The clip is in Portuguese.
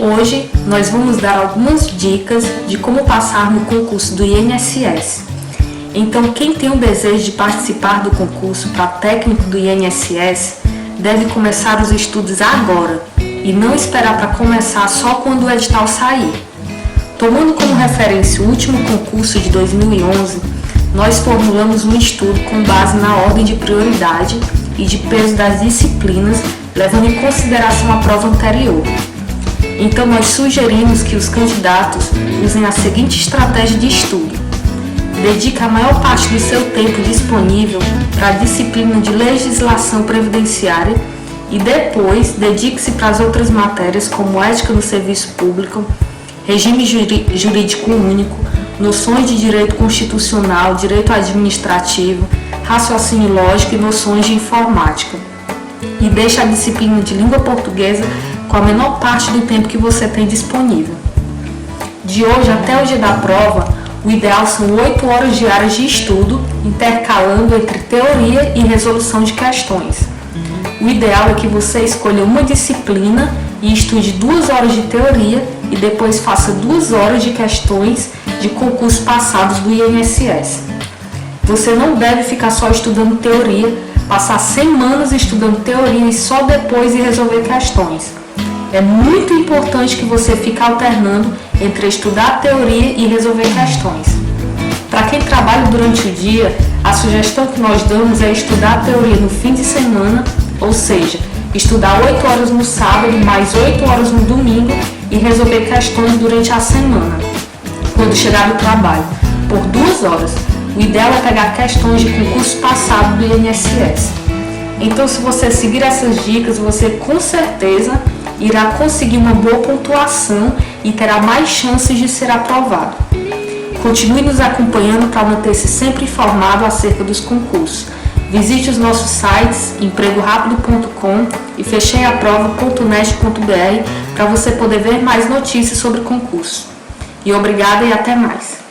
Hoje nós vamos dar algumas dicas de como passar no concurso do INSS. Então, quem tem o desejo de participar do concurso para técnico do INSS deve começar os estudos agora e não esperar para começar só quando o edital sair. Tomando como referência o último concurso de 2011, nós formulamos um estudo com base na ordem de prioridade e de peso das disciplinas, levando em consideração a prova anterior. Então, nós sugerimos que os candidatos usem a seguinte estratégia de estudo. Dedique a maior parte do seu tempo disponível para a disciplina de legislação previdenciária e depois dedique-se para as outras matérias como ética no serviço público, regime jurídico único, noções de direito constitucional, direito administrativo, raciocínio lógico e noções de informática. E deixe a disciplina de língua portuguesa com a menor parte do tempo que você tem disponível. De hoje até o dia da prova, o ideal são 8 horas diárias de estudo, intercalando entre teoria e resolução de questões. O ideal é que você escolha uma disciplina e estude 2 horas de teoria e depois faça 2 horas de questões de concursos passados do INSS. Você não deve ficar só estudando teoria, passar semanas estudando teoria e só depois ir resolver questões. É muito importante que você fique alternando entre estudar a teoria e resolver questões. Para quem trabalha durante o dia, a sugestão que nós damos é estudar a teoria no fim de semana, ou seja, estudar 8 horas no sábado, mais 8 horas no domingo e resolver questões durante a semana, quando chegar no trabalho, por 2 horas. O ideal é pegar questões de concurso passado do INSS. Então, se você seguir essas dicas, você com certeza irá conseguir uma boa pontuação e terá mais chances de ser aprovado. Continue nos acompanhando para manter-se sempre informado acerca dos concursos. Visite os nossos sites empregorapido.com e fecheiaprova.net.br para você poder ver mais notícias sobre concurso. E obrigada e até mais!